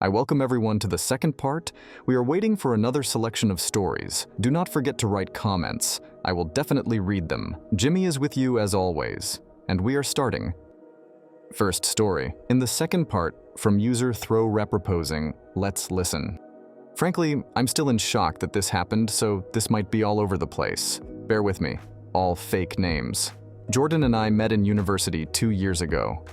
I welcome everyone to the second part. We are waiting for another selection of stories. Do not forget to write comments. I will definitely read them. Jimmy is with you as always, and we are starting. First story. In the second part, from user Throw Reproposing, let's listen. Frankly, I'm still in shock that this happened, so this might be all over the place. Bear with me. All fake names. Jordan and I met in university 2 years ago.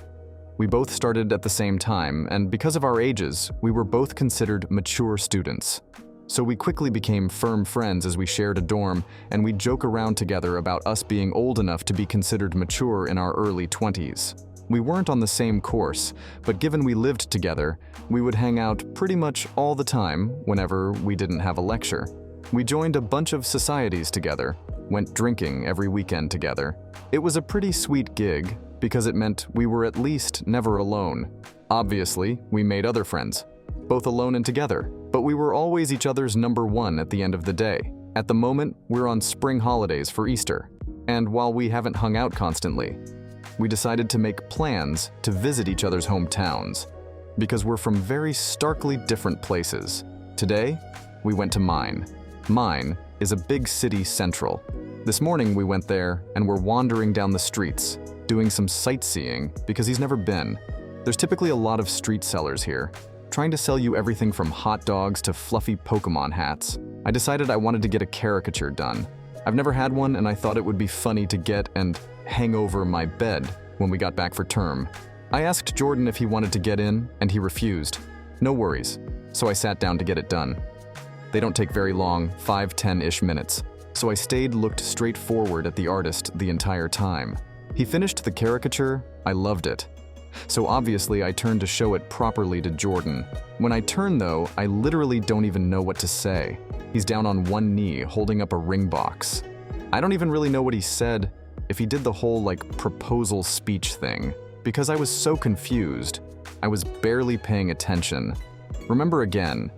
We both started at the same time, and because of our ages, we were both considered mature students. So we quickly became firm friends as we shared a dorm, and we'd joke around together about us being old enough to be considered mature in our early 20s. We weren't on the same course, but given we lived together, we would hang out pretty much all the time whenever we didn't have a lecture. We joined a bunch of societies together, went drinking every weekend together. It was a pretty sweet gig, because it meant we were at least never alone. Obviously, we made other friends, both alone and together, but we were always each other's number one at the end of the day. At the moment, we're on spring holidays for Easter, and while we haven't hung out constantly, we decided to make plans to visit each other's hometowns, because we're from very starkly different places. Today, we went to mine. Mine is a big city central. This morning we went there and we're wandering down the streets, doing some sightseeing because he's never been. There's typically a lot of street sellers here, trying to sell you everything from hot dogs to fluffy Pokemon hats. I decided I wanted to get a caricature done. I've never had one and I thought it would be funny to get and hang over my bed when we got back for term. I asked Jordan if he wanted to get in and he refused. No worries, so I sat down to get it done. They don't take very long, 5-10-ish minutes, so I stayed looked straight forward at the artist the entire time. He finished the caricature, I loved it. So obviously I turned to show it properly to Jordan. When I turn though, I literally don't even know what to say. He's down on one knee, holding up a ring box. I don't even really know what he said, if he did the whole proposal speech thing. Because I was so confused, I was barely paying attention. Remember again,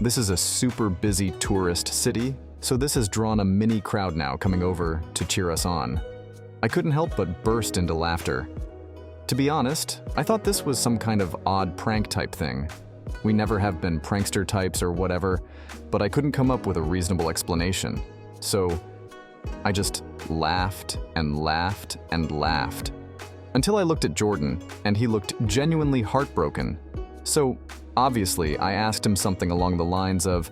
this is a super busy tourist city, so this has drawn a mini crowd now coming over to cheer us on. I couldn't help but burst into laughter. To be honest, I thought this was some kind of odd prank type thing. We never have been prankster types or whatever, but I couldn't come up with a reasonable explanation. So I just laughed and laughed and laughed. Until I looked at Jordan, and he looked genuinely heartbroken. So obviously I asked him something along the lines of,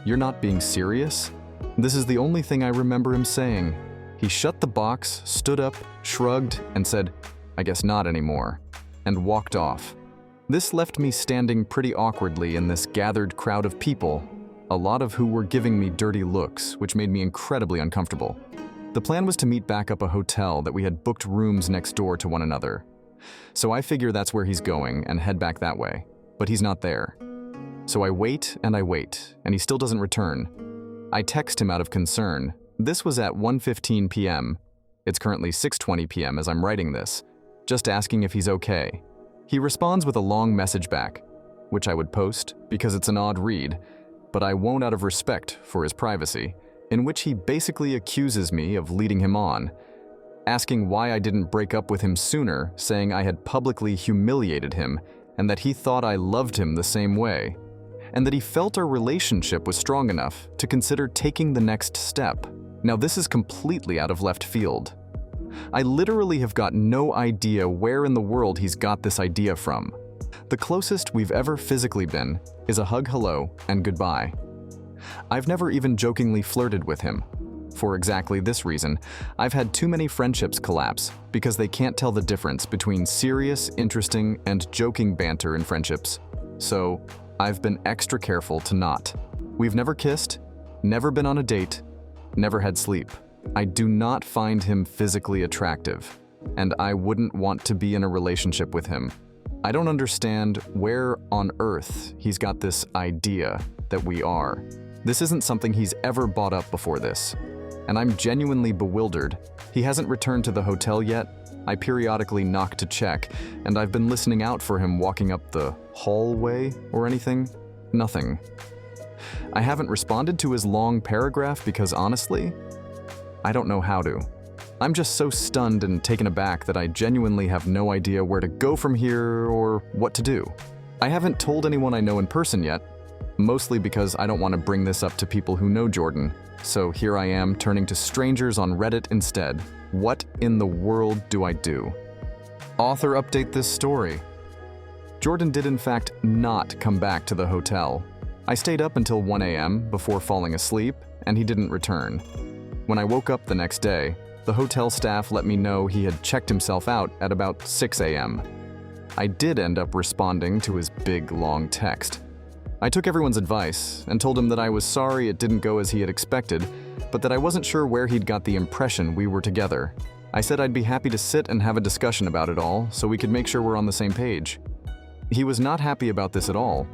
"You're not being serious?" This is the only thing I remember him saying. He shut the box, stood up, shrugged, and said, "I guess not anymore," and walked off. This left me standing pretty awkwardly in this gathered crowd of people, a lot of who were giving me dirty looks, which made me incredibly uncomfortable. The plan was to meet back up a hotel that we had booked rooms next door to one another. So I figure that's where he's going and head back that way, but he's not there. So I wait, and he still doesn't return. I text him out of concern. This was at 1:15 p.m. It's currently 6:20 p.m. as I'm writing this, just asking if he's okay. He responds with a long message back, which I would post because it's an odd read, but I won't out of respect for his privacy, in which he basically accuses me of leading him on, asking why I didn't break up with him sooner, saying I had publicly humiliated him and that he thought I loved him the same way, and that he felt our relationship was strong enough to consider taking the next step. Now this is completely out of left field. I literally have got no idea where in the world he's got this idea from. The closest we've ever physically been is a hug hello and goodbye. I've never even jokingly flirted with him. For exactly this reason, I've had too many friendships collapse because they can't tell the difference between serious, interesting, and joking banter in friendships. So I've been extra careful to not. We've never kissed, never been on a date, never had sleep. I do not find him physically attractive, and I wouldn't want to be in a relationship with him. I don't understand where on earth he's got this idea that we are. This isn't something he's ever brought up before this, and I'm genuinely bewildered. He hasn't returned to the hotel yet. I periodically knock to check, and I've been listening out for him walking up the hallway or anything. Nothing. I haven't responded to his long paragraph because honestly, I don't know how to. I'm just so stunned and taken aback that I genuinely have no idea where to go from here or what to do. I haven't told anyone I know in person yet, mostly because I don't want to bring this up to people who know Jordan. So here I am turning to strangers on Reddit instead. What in the world do I do? Author update this story. Jordan did in fact not come back to the hotel. I stayed up until 1 a.m. before falling asleep, and he didn't return. When I woke up the next day, the hotel staff let me know he had checked himself out at about 6 a.m. I did end up responding to his big, long text. I took everyone's advice and told him that I was sorry it didn't go as he had expected, but that I wasn't sure where he'd got the impression we were together. I said I'd be happy to sit and have a discussion about it all so we could make sure we're on the same page. He was not happy about this at all,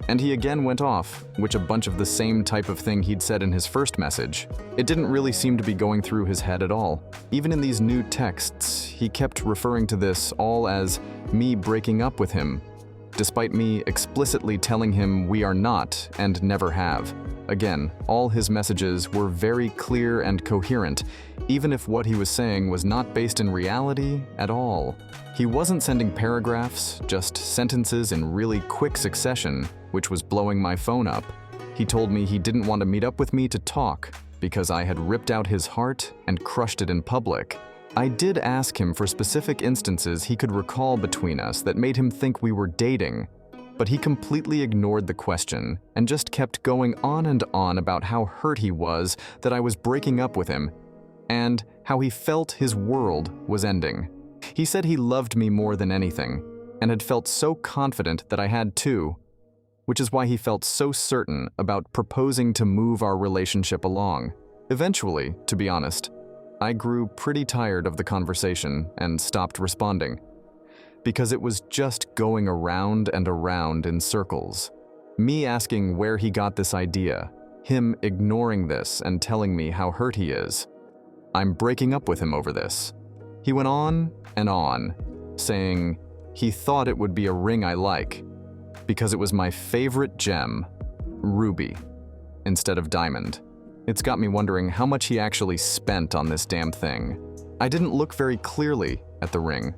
and he again went off, which a bunch of the same type of thing he'd said in his first message. It didn't really seem to be going through his head at all. Even in these new texts, he kept referring to this all as me breaking up with him, despite me explicitly telling him we are not and never have. Again, all his messages were very clear and coherent, even if what he was saying was not based in reality at all. He wasn't sending paragraphs, just sentences in really quick succession, which was blowing my phone up. He told me he didn't want to meet up with me to talk because I had ripped out his heart and crushed it in public. I did ask him for specific instances he could recall between us that made him think we were dating, but he completely ignored the question and just kept going on and on about how hurt he was that I was breaking up with him and how he felt his world was ending. He said he loved me more than anything and had felt so confident that I had too, which is why he felt so certain about proposing to move our relationship along. Eventually, to be honest, I grew pretty tired of the conversation and stopped responding, because it was just going around and around in circles. Me asking where he got this idea, him ignoring this and telling me how hurt he is. I'm breaking up with him over this. He went on and on, saying he thought it would be a ring I like, because it was my favorite gem, ruby, instead of diamond. It's got me wondering how much he actually spent on this damn thing. I didn't look very clearly at the ring,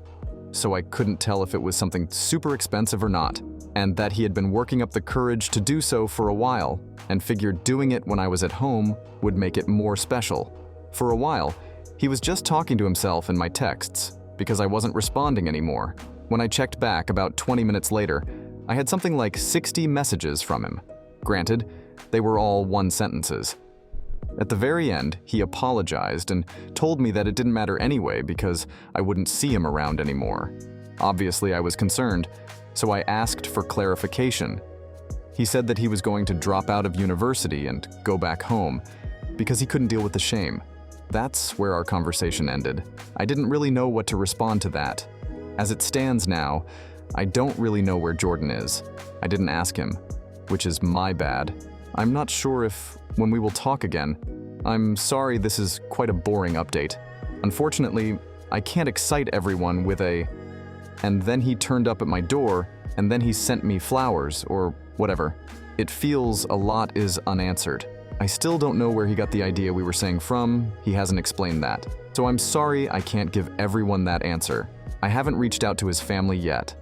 so I couldn't tell if it was something super expensive or not, and that he had been working up the courage to do so for a while, and figured doing it when I was at home would make it more special. For a while, he was just talking to himself in my texts, because I wasn't responding anymore. When I checked back about 20 minutes later, I had something like 60 messages from him. Granted, they were all one sentences. At the very end, he apologized and told me that it didn't matter anyway because I wouldn't see him around anymore. Obviously, I was concerned, so I asked for clarification. He said that he was going to drop out of university and go back home because he couldn't deal with the shame. That's where our conversation ended. I didn't really know what to respond to that. As it stands now, I don't really know where Jordan is. I didn't ask him, which is my bad. I'm not sure if when we will talk again. I'm sorry this is quite a boring update. Unfortunately, I can't excite everyone with a "and then he turned up at my door, and then he sent me flowers," or whatever. It feels a lot is unanswered. I still don't know where he got the idea we were saying from. He hasn't explained that. So I'm sorry I can't give everyone that answer. I haven't reached out to his family yet.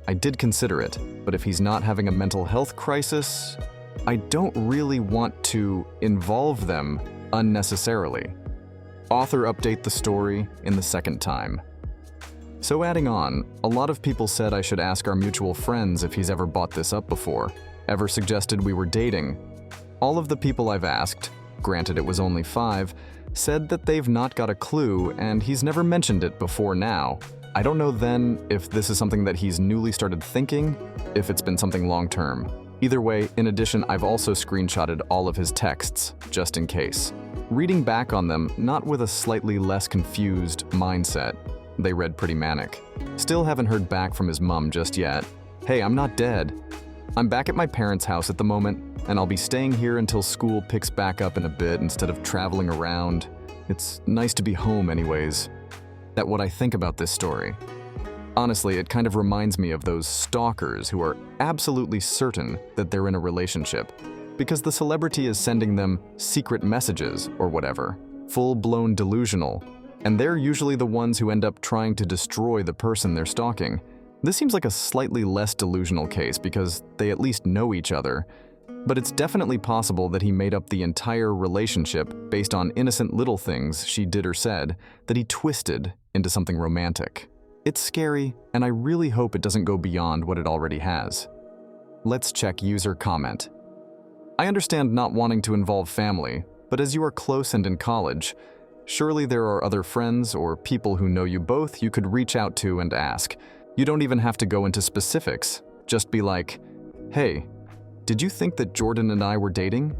I did consider it, but if he's not having a mental health crisis, I don't really want to involve them unnecessarily. Author update the story in the second time. So adding on, a lot of people said I should ask our mutual friends if he's ever bought this up before, ever suggested we were dating. All of the people I've asked, granted it was only 5, said that they've not got a clue and he's never mentioned it before now. I don't know then if this is something that he's newly started thinking, if it's been something long-term. Either way, in addition, I've also screenshotted all of his texts, just in case. Reading back on them, not with a slightly less confused mindset. They read pretty manic. Still haven't heard back from his mom just yet. Hey, I'm not dead. I'm back at my parents' house at the moment, and I'll be staying here until school picks back up in a bit instead of traveling around. It's nice to be home anyways. That's what I think about this story. Honestly, it kind of reminds me of those stalkers who are absolutely certain that they're in a relationship because the celebrity is sending them secret messages or whatever, full-blown delusional, and they're usually the ones who end up trying to destroy the person they're stalking. This seems like a slightly less delusional case because they at least know each other, but it's definitely possible that he made up the entire relationship based on innocent little things she did or said that he twisted into something romantic. It's scary, and I really hope it doesn't go beyond what it already has. Let's check user comment. I understand not wanting to involve family, but as you are close and in college, surely there are other friends or people who know you both you could reach out to and ask. You don't even have to go into specifics. Just be like, hey, did you think that Jordan and I were dating?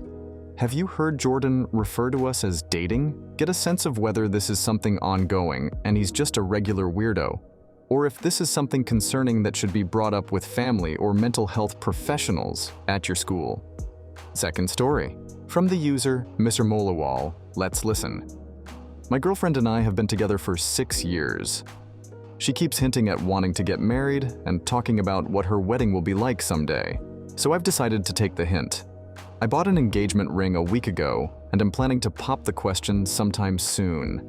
Have you heard Jordan refer to us as dating? Get a sense of whether this is something ongoing and he's just a regular weirdo, or if this is something concerning that should be brought up with family or mental health professionals at your school. Second story. From the user, Mr. Molawal, let's listen. My girlfriend and I have been together for 6 years. She keeps hinting at wanting to get married and talking about what her wedding will be like someday. So I've decided to take the hint. I bought an engagement ring a week ago and am planning to pop the question sometime soon.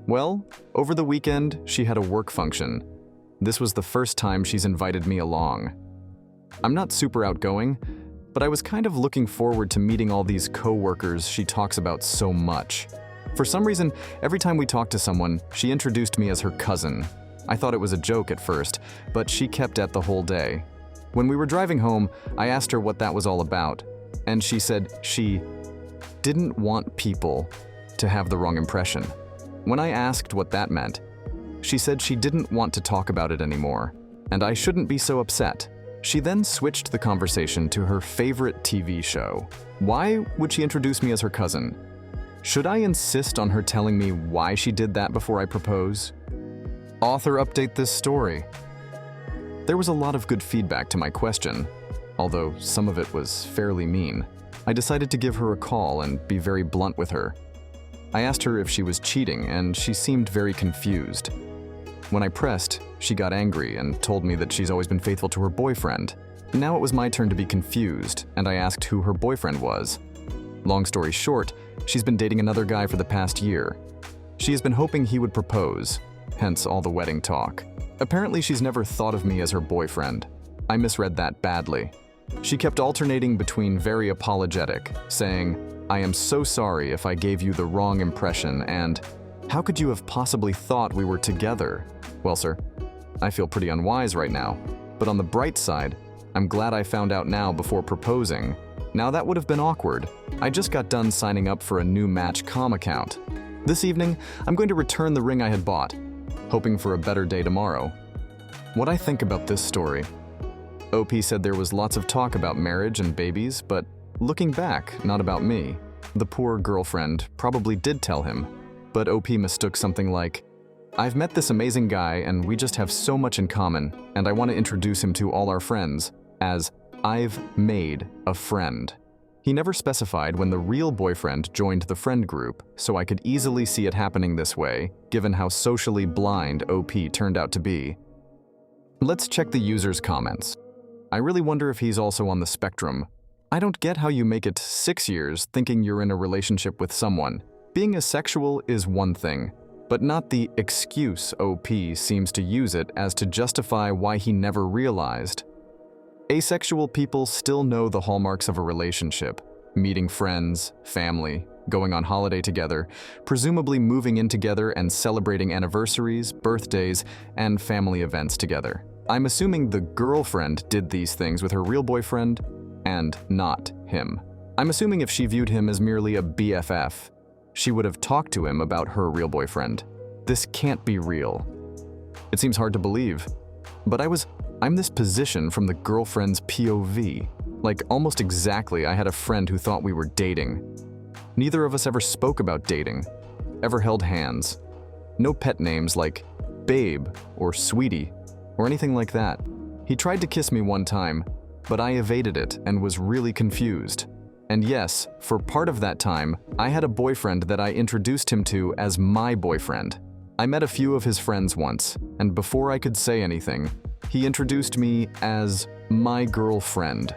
Well, over the weekend, she had a work function. This was the first time she's invited me along. I'm not super outgoing, but I was kind of looking forward to meeting all these co-workers she talks about so much. For some reason, every time we talked to someone, she introduced me as her cousin. I thought it was a joke at first, but she kept at the whole day. When we were driving home, I asked her what that was all about, and she said she didn't want people to have the wrong impression. When I asked what that meant, she said she didn't want to talk about it anymore, and I shouldn't be so upset. She then switched the conversation to her favorite TV show. Why would she introduce me as her cousin? Should I insist on her telling me why she did that before I propose? Author update this story. There was a lot of good feedback to my question, although some of it was fairly mean. I decided to give her a call and be very blunt with her. I asked her if she was cheating, and she seemed very confused. When I pressed, she got angry and told me that she's always been faithful to her boyfriend. Now it was my turn to be confused, and I asked who her boyfriend was. Long story short, she's been dating another guy for the past year. She has been hoping he would propose, hence all the wedding talk. Apparently she's never thought of me as her boyfriend. I misread that badly. She kept alternating between very apologetic, saying, "I am so sorry if I gave you the wrong impression," and "How could you have possibly thought we were together?" Well, sir, I feel pretty unwise right now, but on the bright side, I'm glad I found out now before proposing. Now that would have been awkward. I just got done signing up for a new Match.com account. This evening, I'm going to return the ring I had bought, hoping for a better day tomorrow. What I think about this story. OP said there was lots of talk about marriage and babies, but looking back, not about me. The poor girlfriend probably did tell him, but OP mistook something like, "I've met this amazing guy and we just have so much in common, and I want to introduce him to all our friends," as "I've made a friend." He never specified when the real boyfriend joined the friend group, so I could easily see it happening this way, given how socially blind OP turned out to be. Let's check the user's comments. I really wonder if he's also on the spectrum. I don't get how you make it 6 years thinking you're in a relationship with someone. Being asexual is one thing, but not the excuse OP seems to use it as to justify why he never realized. Asexual people still know the hallmarks of a relationship: meeting friends, family, going on holiday together, presumably moving in together and celebrating anniversaries, birthdays, and family events together. I'm assuming the girlfriend did these things with her real boyfriend and not him. I'm assuming if she viewed him as merely a BFF, she would have talked to him about her real boyfriend. This can't be real. It seems hard to believe, but I'm this position from the girlfriend's POV. Like almost exactly, I had a friend who thought we were dating. Neither of us ever spoke about dating, ever held hands. No pet names like babe or sweetie or anything like that. He tried to kiss me one time, but I evaded it and was really confused. And yes, for part of that time, I had a boyfriend that I introduced him to as my boyfriend. I met a few of his friends once, and before I could say anything, he introduced me as my girlfriend.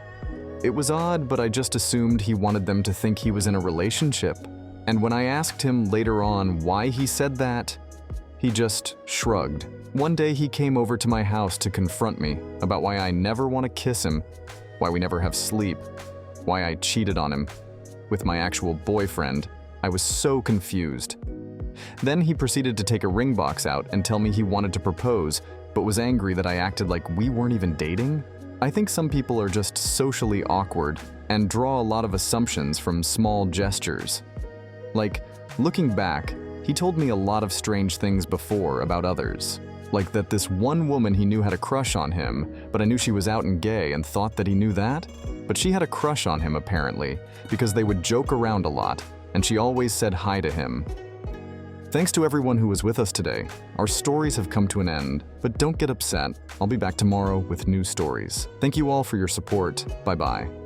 It was odd, but I just assumed he wanted them to think he was in a relationship. And when I asked him later on why he said that, He just shrugged. One day he came over to my house to confront me about why I never want to kiss him, why we never have sleep, why I cheated on him with my actual boyfriend. I was so confused. Then he proceeded to take a ring box out and tell me he wanted to propose, but was angry that I acted like we weren't even dating. I think some people are just socially awkward and draw a lot of assumptions from small gestures. Like, looking back, he told me a lot of strange things before about others. Like that this one woman he knew had a crush on him, but I knew she was out and gay and thought that he knew that. But she had a crush on him apparently, because they would joke around a lot, and she always said hi to him. Thanks to everyone who was with us today. Our stories have come to an end, but don't get upset. I'll be back tomorrow with new stories. Thank you all for your support. Bye-bye.